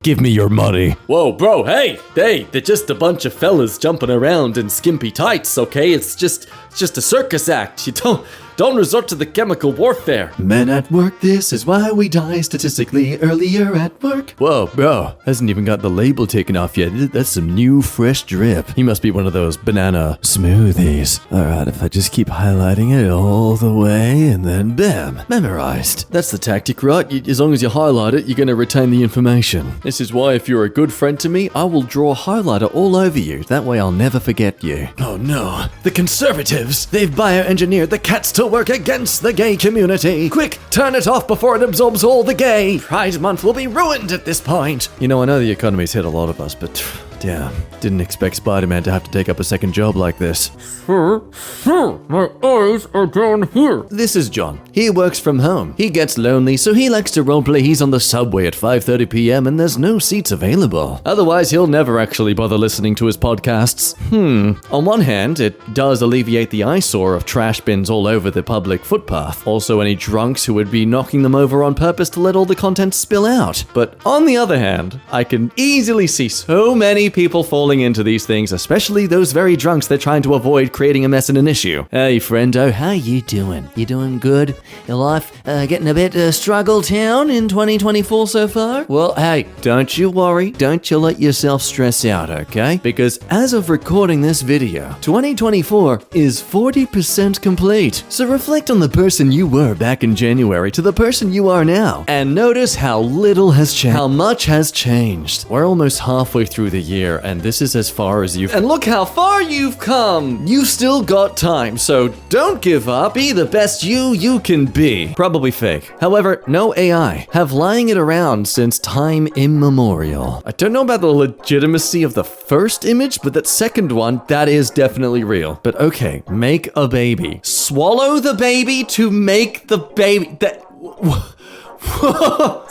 Give me your money. Whoa, bro, hey, they're just a bunch of fellas jumping around in skimpy tights, okay? It's just a circus act. You don't resort to the chemical warfare. Men at work, this is why we die statistically earlier at work. Whoa, bro, hasn't even got the label taken off yet. That's some new fresh drip. He must be one of those banana smoothies. Alright, if I just keep highlighting it all the way and then bam, memorized. That's the tactic, right? As long as you highlight it, you're gonna retain the information. This is why if you're a good friend to me, I will draw a highlighter all over you. That way I'll never forget you. Oh no, the conservatives! They've bioengineered the cats to work against the gay community. Quick, turn it off before it absorbs all the gay. Pride Month will be ruined at this point. You know, I know the economy's hit a lot of us, but damn, didn't expect Spider-Man to have to take up a second job like this. My eyes are down here. This is John. He works from home. He gets lonely, so he likes to roleplay he's on the subway at 5:30 p.m. and there's no seats available. Otherwise, he'll never actually bother listening to his podcasts. On one hand, it does alleviate the eyesore of trash bins all over the public footpath. Also, any drunks who would be knocking them over on purpose to let all the content spill out. But on the other hand, I can easily see so many people falling into these things, especially those very drunks they're trying to avoid creating a mess and an issue. Hey, friendo, how you doing? You doing good? Your life getting a bit struggle town in 2024 so far? Well, hey, don't you worry. Don't you let yourself stress out, okay? Because as of recording this video, 2024 is 40% complete. So reflect on the person you were back in January to the person you are now, and notice how little has changed, how much has changed. We're almost halfway through the year, and this is as far as you've... And look how far you've come! You've still got time, so don't give up. Be the best you can be. Probably fake. However, no AI have lying it around since time immemorial. I don't know about the legitimacy of the first image, but that second one, that is definitely real. But okay, make a baby. Swallow the baby to make the baby.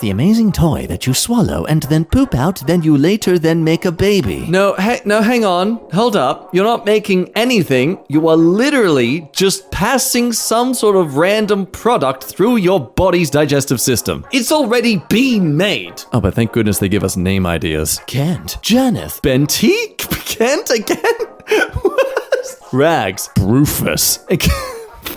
The amazing toy that you swallow and then poop out, then you later then make a baby. No, hang on. Hold up. You're not making anything. You are literally just passing some sort of random product through your body's digestive system. It's already been made. Oh, but thank goodness they give us name ideas. Kent, Janeth, Benty, Kent again? Rags, Rufus.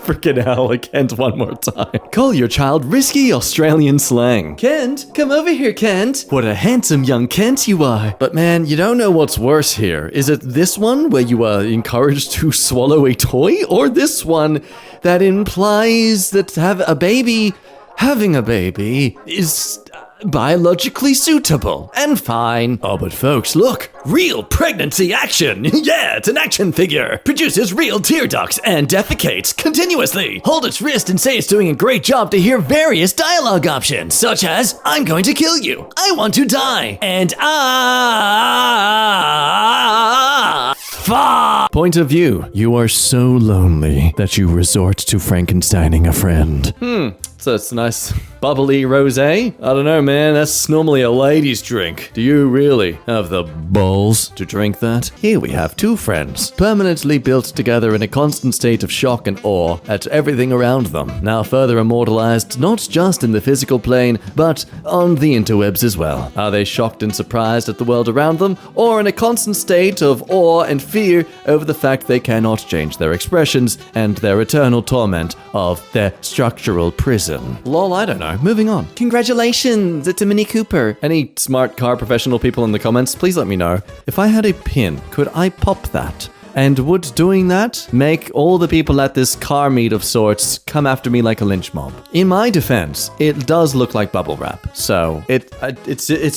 Freaking hell, Kent one more time. Call your child risky Australian slang. Kent, come over here, Kent. What a handsome young Kent you are. But man, you don't know what's worse here. Is it this one where you are encouraged to swallow a toy? Or this one that implies that having a baby is biologically suitable and fine. Oh, but folks, look. Real pregnancy action. Yeah, it's an action figure. Produces real tear ducts and defecates continuously. Hold its wrist and say it's doing a great job to hear various dialogue options, such as, I'm going to kill you. I want to die. And fuck. Point of view. You are so lonely that you resort to Frankensteining a friend. So it's a nice bubbly rosé. I don't know, man. That's normally a lady's drink. Do you really have the balls to drink that? Here we have two friends, permanently built together in a constant state of shock and awe at everything around them. Now further immortalized, not just in the physical plane, but on the interwebs as well. Are they shocked and surprised at the world around them, or in a constant state of awe and fear over the fact they cannot change their expressions and their eternal torment of their structural prison? Lol, I don't know. Moving on. Congratulations, it's a Mini Cooper. Any smart car professional people in the comments, please let me know. If I had a pin, could I pop that? And would doing that make all the people at this car meet of sorts come after me like a lynch mob? In my defense, it does look like bubble wrap, so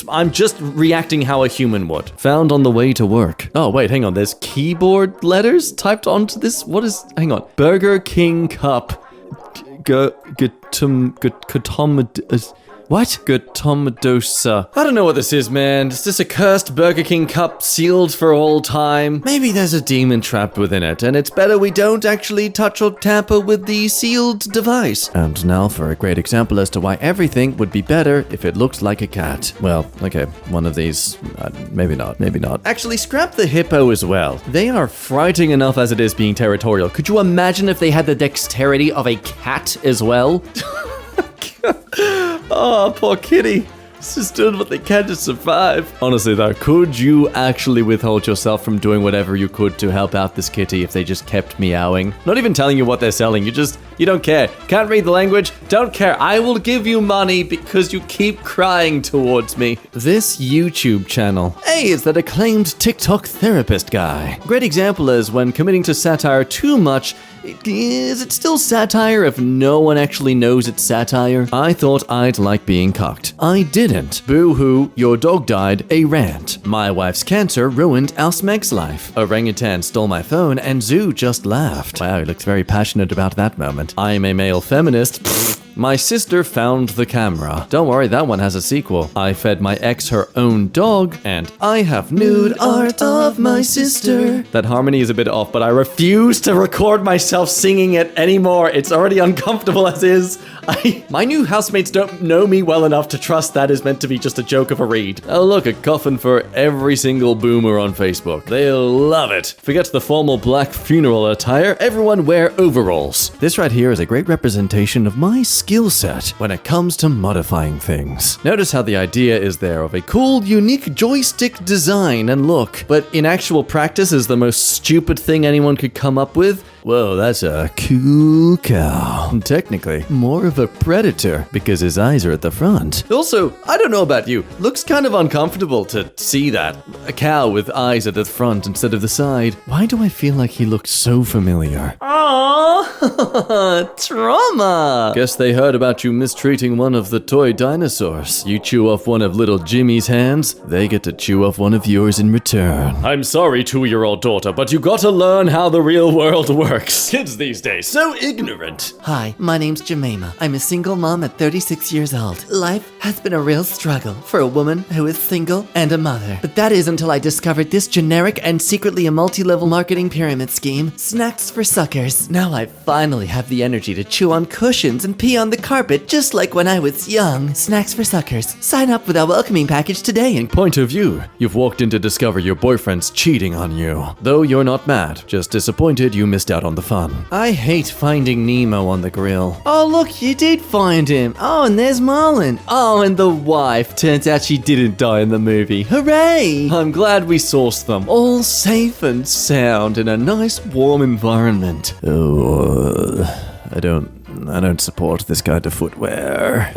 I'm just reacting how a human would. Found on the way to work. Oh wait, hang on. There's keyboard letters typed onto this. Hang on. Burger King cup. What? Gatomadosa. I don't know what this is, man. Is this a cursed Burger King cup sealed for all time? Maybe there's a demon trapped within it, and it's better we don't actually touch or tamper with the sealed device. And now for a great example as to why everything would be better if it looked like a cat. Well, okay, one of these. Maybe not. Actually, scrap the hippo as well. They are frightening enough as it is being territorial. Could you imagine if they had the dexterity of a cat as well? Oh, poor kitty. just doing what they can to survive. Honestly though, could you actually withhold yourself from doing whatever you could to help out this kitty if they just kept meowing? Not even telling you what they're selling, you don't care. Can't read the language? Don't care. I will give you money because you keep crying towards me. This YouTube channel. Hey, it's that acclaimed TikTok therapist guy. Great example is when committing to satire too much. Is it still satire if no one actually knows it's satire? I thought I'd like being cucked. I didn't. Boo-hoo, your dog died, a rant. My wife's cancer ruined our Smeg's life. Orangutan stole my phone and Zoo just laughed. Wow, he looks very passionate about that moment. I'm a male feminist. Pfft. My sister found the camera. Don't worry, that one has a sequel. I fed my ex her own dog, and I have nude art of my sister. That harmony is a bit off, but I refuse to record myself singing it anymore. It's already uncomfortable as is. My new housemates don't know me well enough to trust that is meant to be just a joke of a read. Oh look, a coffin for every single boomer on Facebook. They'll love it. Forget the formal black funeral attire, everyone wear overalls. This right here is a great representation of my skill set when it comes to modifying things. Notice how the idea is there of a cool, unique joystick design and look, but in actual practice is the most stupid thing anyone could come up with. Whoa, that's a cool cow. Technically, more of a predator because his eyes are at the front. Also, I don't know about you, looks kind of uncomfortable to see that. A cow with eyes at the front instead of the side. Why do I feel like he looks so familiar? Aww, trauma. Guess they heard about you mistreating one of the toy dinosaurs. You chew off one of little Jimmy's hands, they get to chew off one of yours in return. I'm sorry, 2-year-old daughter, but you gotta learn how the real world works. Kids these days, so ignorant. Hi, my name's Jemima. I'm a single mom at 36 years old. Life has been a real struggle for a woman who is single and a mother. But that is until I discovered this generic and secretly a multi-level marketing pyramid scheme, Snacks for Suckers. Now I finally have the energy to chew on cushions and pee on the carpet just like when I was young. Snacks for Suckers. Sign up with our welcoming package today and point of view, you've walked in to discover your boyfriend's cheating on you. Though you're not mad, just disappointed you missed out on the fun. I hate finding Nemo on the grill. Oh look, you did find him. Oh, and there's Marlin. Oh, and the wife. Turns out she didn't die in the movie. Hooray! I'm glad we sourced them. All safe and sound in a nice warm environment. Oh, I don't support this kind of footwear.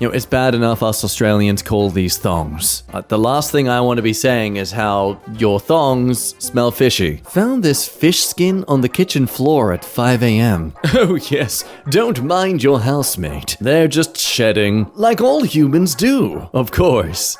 You know, it's bad enough us Australians call these thongs. The last thing I want to be saying is how your thongs smell fishy. Found this fish skin on the kitchen floor at 5 a.m. Oh yes, don't mind your housemate. They're just shedding, like all humans do, of course.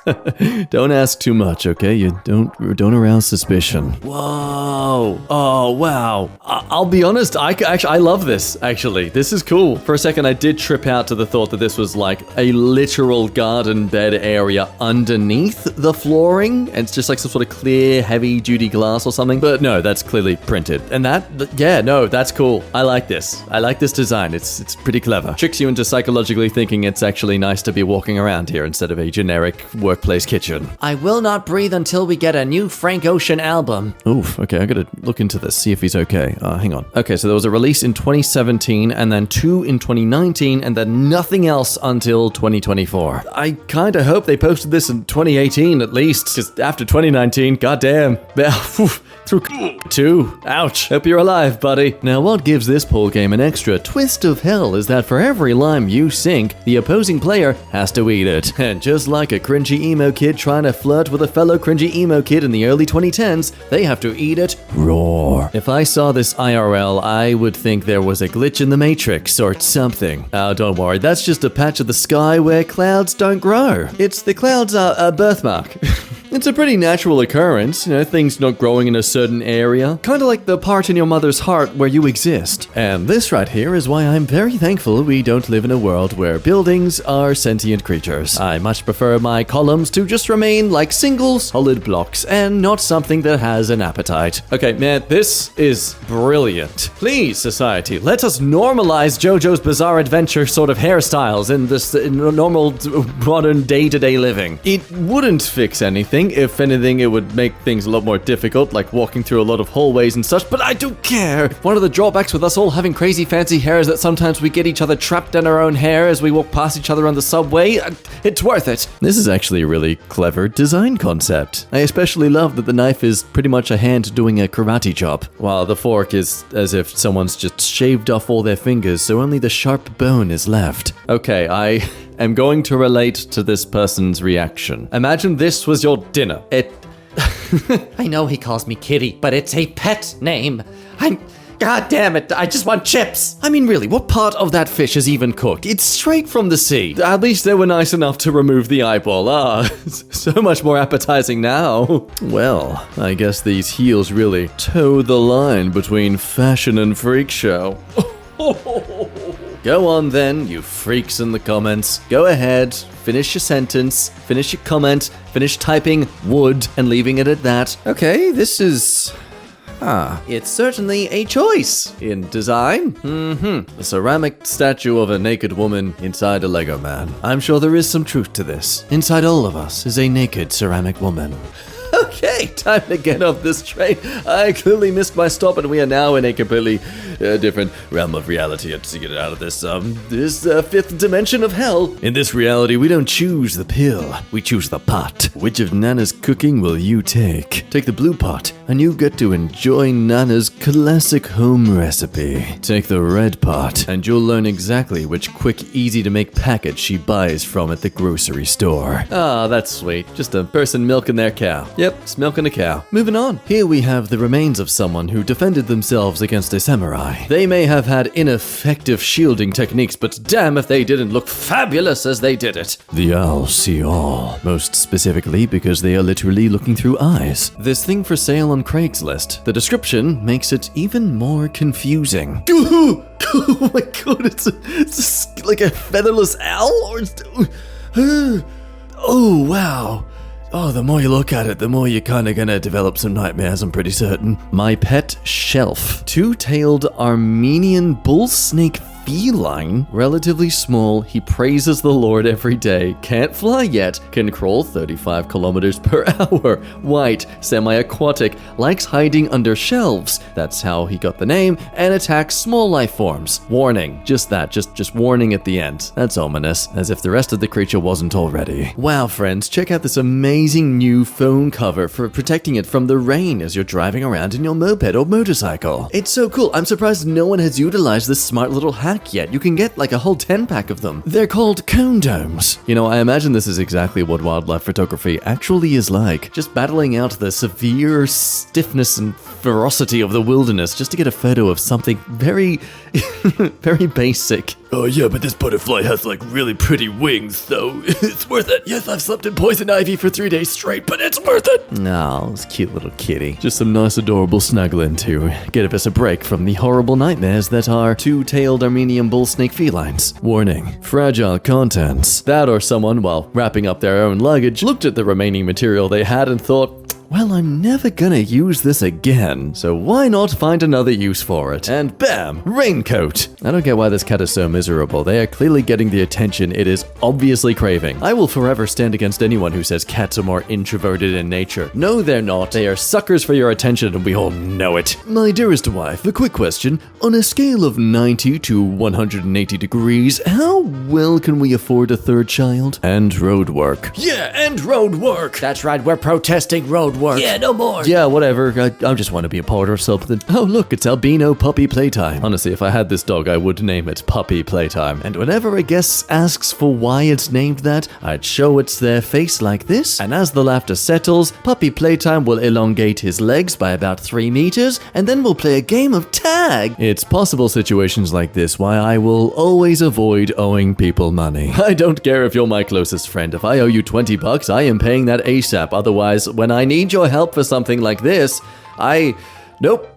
Don't ask too much, okay? You don't arouse suspicion. Whoa. Oh, wow. I'll be honest, I love this, actually. This is cool. For a second, I did trip out to the thought that this was like a literal garden bed area underneath the flooring. And it's just like some sort of clear, heavy-duty glass or something. But no, that's clearly printed. And that's cool. I like this. I like this design. It's pretty clever. Tricks you into psychologically thinking it's actually nice to be walking around here instead of a generic workplace kitchen. I will not breathe until we get a new Frank Ocean album. Oof, okay, I gotta look into this, see if he's okay. Hang on. Okay, so there was a release in 2017, and then 2 in 2019, and then nothing else until 2024. I kinda hope they posted this in 2018 at least, because after 2019, goddamn. Through 2. Ouch. Hope you're alive, buddy. Now, what gives this pool game an extra twist of hell is that for every lime you sink, the opposing player has to eat it. And just like a cringy emo kid trying to flirt with a fellow cringy emo kid in the early 2010s, they have to eat it raw. If I saw this IRL, I would think there was a glitch in the Matrix or something. Oh, don't worry, that's just a patch of the sky where clouds don't grow. It's the clouds are a birthmark. It's a pretty natural occurrence, things not growing in a certain area. Kinda like the part in your mother's heart where you exist. And this right here is why I'm very thankful we don't live in a world where buildings are sentient creatures. I much prefer my columns to just remain like single solid blocks and not something that has an appetite. Okay, man, this is brilliant. Please, society, let us normalize JoJo's Bizarre Adventure sort of hairstyles in normal modern day-to-day living. It wouldn't fix anything. anything. If anything, it would make things a lot more difficult, like walking through a lot of hallways and such, but I don't care. One of the drawbacks with us all having crazy fancy hair is that sometimes we get each other trapped in our own hair as we walk past each other on the subway. It's worth it. This is actually a really clever design concept. I especially love that the knife is pretty much a hand doing a karate chop, while the fork is as if someone's just shaved off all their fingers, so only the sharp bone is left. Okay, I am going to relate to this person's reaction. Imagine this was your dinner. I know he calls me Kitty, but it's a pet name. God damn it, I just want chips. I mean, really, what part of that fish is even cooked? It's straight from the sea. At least they were nice enough to remove the eyeball. So much more appetizing now. Well, I guess these heels really toe the line between fashion and freak show. Go on then, you freaks in the comments. Go ahead, finish your sentence, finish your comment, finish typing would and leaving it at that. Okay, this is... it's certainly a choice in design. A ceramic statue of a naked woman inside a Lego man. I'm sure there is some truth to this. Inside all of us is a naked ceramic woman. Okay, time to get off this train. I clearly missed my stop, and we are now in a completely different realm of reality. I have to get out of this fifth dimension of hell. In this reality, we don't choose the pill, we choose the pot. Which of Nana's cooking will you take? Take the blue pot, and you get to enjoy Nana's classic home recipe. Take the red pot, and you'll learn exactly which quick, easy-to-make package she buys from at the grocery store. Ah, that's sweet. Just a person milking their cow. Yep, it's milking a cow. Moving on. Here we have the remains of someone who defended themselves against a samurai. They may have had ineffective shielding techniques, but damn if they didn't look fabulous as they did it. The owls see all, most specifically because they are literally looking through eyes. This thing for sale on Craigslist. The description makes it even more confusing. Oh my god, it's like a featherless owl? Oh wow. Oh, the more you look at it, the more you're kinda gonna develop some nightmares, I'm pretty certain. My pet shelf. Two-tailed Armenian bull snake feline, relatively small, he praises the Lord every day, can't fly yet, can crawl 35 kilometers per hour, white, semi-aquatic, likes hiding under shelves, that's how he got the name, and attacks small life forms. Warning, just that, just warning at the end. That's ominous, as if the rest of the creature wasn't already. Wow, friends, check out this amazing new phone cover for protecting it from the rain as you're driving around in your moped or motorcycle. It's so cool, I'm surprised no one has utilized this smart little hack yet. You can get like a whole 10-pack of them. They're called condoms. You know, I imagine this is exactly what wildlife photography actually is like. Just battling out the severe stiffness and ferocity of the wilderness just to get a photo of something very, very basic. Oh yeah, but this butterfly has like really pretty wings, so it's worth it. Yes, I've slept in poison ivy for 3 days straight, but it's worth it. No, it's a cute little kitty. Just some nice adorable snuggling to give us a break from the horrible nightmares that are two-tailed Armenian bull snake felines. Warning, fragile contents. That or someone, while wrapping up their own luggage, looked at the remaining material they had and thought, well, I'm never gonna use this again, so why not find another use for it? And bam, raincoat! I don't get why this cat is so miserable. They are clearly getting the attention it is obviously craving. I will forever stand against anyone who says cats are more introverted in nature. No, they're not. They are suckers for your attention, and we all know it. My dearest wife, a quick question. On a scale of 90 to 180 degrees, how well can we afford a third child? And road work. Yeah, and road work! That's right, we're protesting road work. Yeah, no more. Yeah, whatever. I just want to be a part of something. Oh, look, it's albino puppy playtime. Honestly, if I had this dog, I would name it Puppy Playtime. And whenever a guest asks for why it's named that, I'd show it's their face like this. And as the laughter settles, Puppy Playtime will elongate his legs by about 3 meters, and then we'll play a game of tag. It's possible situations like this why I will always avoid owing people money. I don't care if you're my closest friend. If I owe you $20, I am paying that ASAP. Otherwise, when I need your help for something like this, I Nope.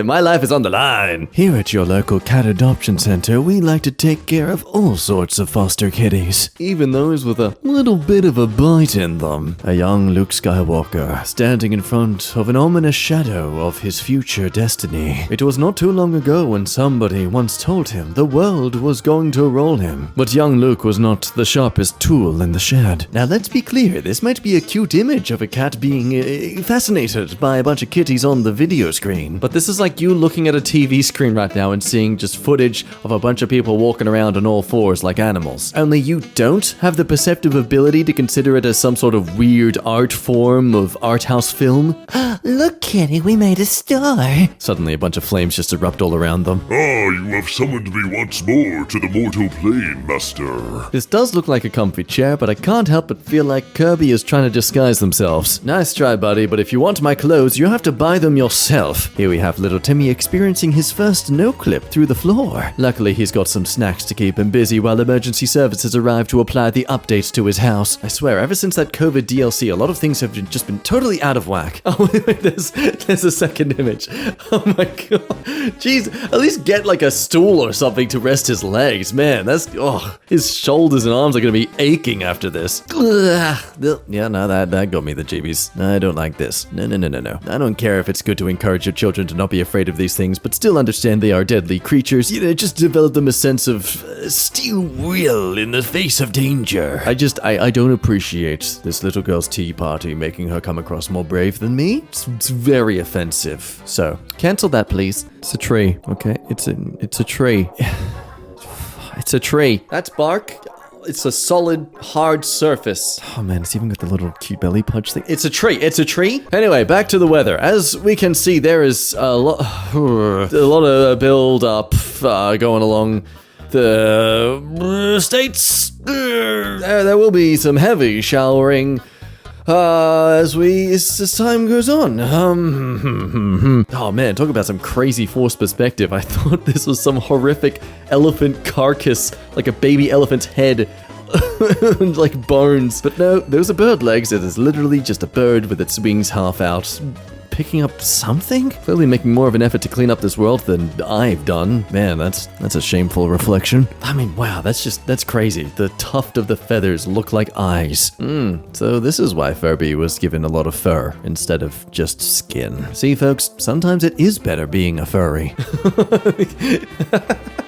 My life is on the line. Here at your local cat adoption center, we like to take care of all sorts of foster kitties, even those with a little bit of a bite in them. A young Luke Skywalker, standing in front of an ominous shadow of his future destiny. It was not too long ago when somebody once told him the world was going to roll him. But young Luke was not the sharpest tool in the shed. Now let's be clear, this might be a cute image of a cat being fascinated by a bunch of kitties on the video screen. But this is like you looking at a TV screen right now and seeing just footage of a bunch of people walking around on all fours like animals. Only you don't have the perceptive ability to consider it as some sort of weird art form of art house film. Look, Kitty, we made a star. Suddenly a bunch of flames just erupt all around them. Ah, you have summoned me once more to the mortal plane, master. This does look like a comfy chair, but I can't help but feel like Kirby is trying to disguise themselves. Nice try, buddy, but if you want my clothes, you have to buy them yourself. Here we have little Timmy experiencing his first no-clip through the floor. Luckily, he's got some snacks to keep him busy while emergency services arrive to apply the updates to his house. I swear, ever since that COVID DLC, a lot of things have just been totally out of whack. Oh, wait, there's a second image. Oh my god. Jeez, at least get like a stool or something to rest his legs. Man, his shoulders and arms are gonna be aching after this. Ugh. Yeah, no, that got me the jeebies. I don't like this. No. I don't care if it's good to encourage your children to not be afraid of these things, but still understand they are deadly creatures. Just develop them a sense of steel will in the face of danger. I don't appreciate this little girl's tea party making her come across more brave than me. It's very offensive. So, cancel that, please. It's a tree, okay? It's a tree. It's a tree. That's bark. It's a solid, hard surface. Oh man, it's even got the little cute belly punch thing. It's a tree. It's a tree? Anyway, back to the weather. As we can see, there is a lot of build up going along the states. There will be some heavy showering as time goes on. Oh man, talk about some crazy forced perspective. I thought this was some horrific elephant carcass, like a baby elephant's head, like bones. But no, those are bird legs. It is literally just a bird with its wings half out, picking up something? Clearly making more of an effort to clean up this world than I've done. Man, that's a shameful reflection. I mean, wow, that's crazy. The tuft of the feathers look like eyes. So this is why Furby was given a lot of fur instead of just skin. See, folks, sometimes it is better being a furry.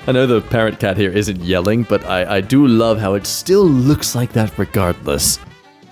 I know the parent cat here isn't yelling, but I do love how it still looks like that regardless.